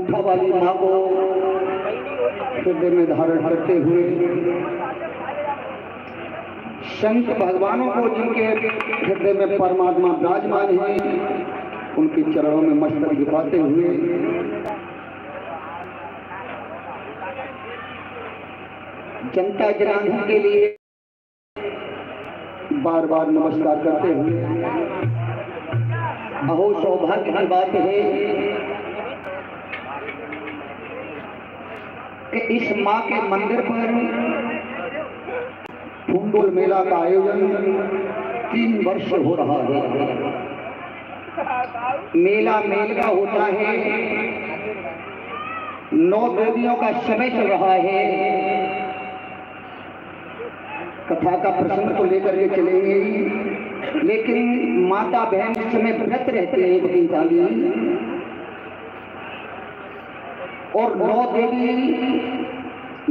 अंगूठा वाली माँ को हृदय में धारण करते हुए संत भगवानों को जिनके हृदय में परमात्मा विराजमान है उनके चरणों में मस्तक झुकाते हुए जनता जनार्दन के लिए बार बार नमस्कार करते हुए अहो सौभाग्य की बात है कि इस माँ के मंदिर पर फूंडोल मेला का आयोजन 3 वर्ष हो रहा है। मेला मेल का होता है, 9 देवियों का समय चल रहा है। कथा का प्रसंग को लेकर के चलेंगे ही, लेकिन माता बहन इस समय व्रत रहते हैं 39 और 9 देवी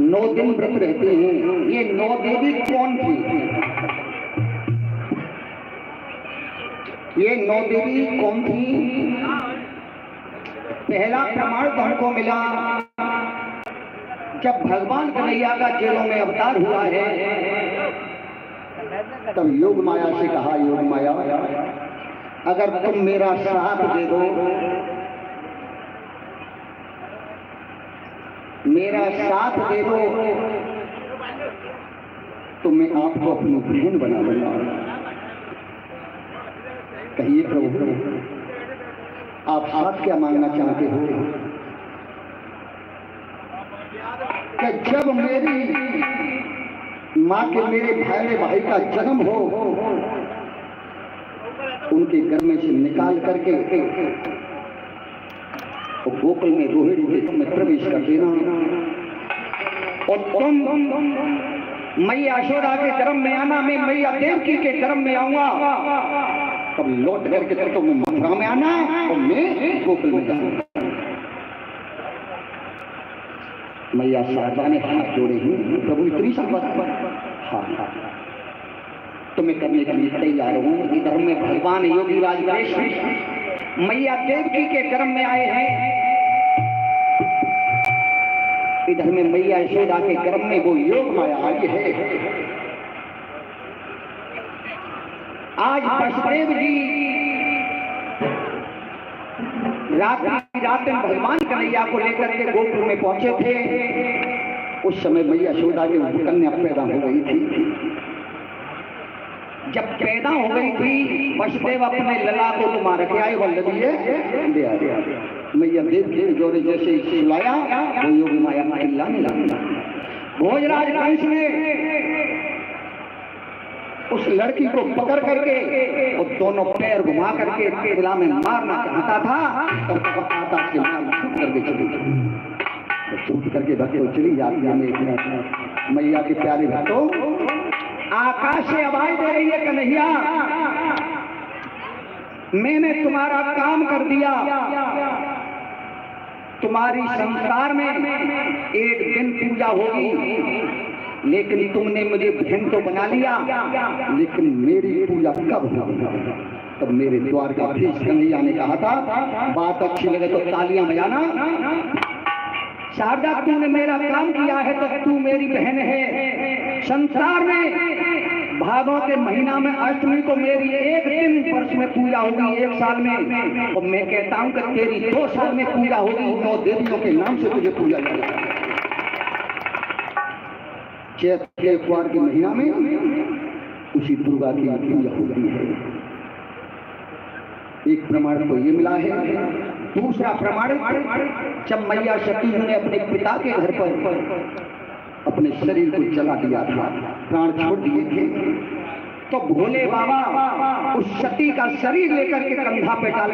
9 दिन व्रत रहते हैं। ये 9 देवी कौन थी? ये 9 देवी कौन थी? पहला प्रमाण तो हमको मिला जब भगवान कन्हैया का जेलों में अवतार हुआ है, तब योग माया से कहा, योग माया अगर तुम मेरा साथ दे दो, मेरा साथ दे दो तो मैं आपको अपनी बहन बना दूंगा। कहिए प्रभु आप साथ क्या मांगना चाहते हो? कि जब मेरी माँ के मेरे भाई का जन्म हो, उनके घर में से निकाल करके और गोकुल में रोहिणी देश में प्रवेश कर देना और तुम मैया यशोदा के गर्भ में आना, मैं मैया देवकी के गर्भ में आऊंगा, तब लौट करके तो मैं मथुरा में आना और मैं गोकुल में जाऊंगा। मैया शारदा ने हाथ जोड़े हैं, प्रभु इतनी संपत्ति हाँ तो मैं करने के लिए तैयार हूँ। इधर में भगवान योगी राज मैया देवकी के गर्भ में आए हैं, इधर में मैया यशोदा के गर्भ में वो योग माया आई है। आज वसुदेव जी रात में भगवान कन्हैया को लेकर के गोकुल में पहुंचे थे। उस समय मैया यशोदा की कन्या पैदा हो गई थी। जब पैदा हो गई थी, वसुदेव अपने लला को तुम रखे आए, वल्लभी ले आए। मैया देवकी जोड़े जैसे इसे लाया, वो योगी माया लाने लगा। भोजराज कंस ने उस लड़की को पकड़ करके और दोनों पैर घुमा करके केला में मारना चाहता था, तो आता के मार छूट करके चली, छूट करके भक्तों चली जाती है। मैया के प्यारे भक्तों, आकाश से आवाज दे रही है, कन्हैया मैंने तुम्हारा काम कर दिया, तुम्हारी संसार में एक दिन पूजा होगी, लेकिन तुमने मुझे बहन तो बना लिया, लेकिन मेरी पूजा कब होगी? तब मेरे द्वार का फीस कन्हैया ने कहा था, बात अच्छी लगे तो तालियां बजाना। शारदा तूने मेरा काम किया है तो तू मेरी बहन है। संसार में भादों के महीना में अष्टमी को मेरी 1 दिन वर्ष में पूजा होगी, 1 साल में, और मैं कहता हूं कि तेरी 2 साल में पूजा होगी। 9 देवियों के नाम से तुझे पूजा जाएगी। चैत के इतवार के महीना में उसी दुर्गा की पूजा होती है। एक प्रमाण तो ये मिला है। दूसरा प्रमाण, जब मैया सती ने अपने पिता के घर पर अपने शरीर को जला दिया था, प्राण छोड़ दिए थे, तो भोले बाबा उस सती का शरीर लेकर के कंधा पे डाल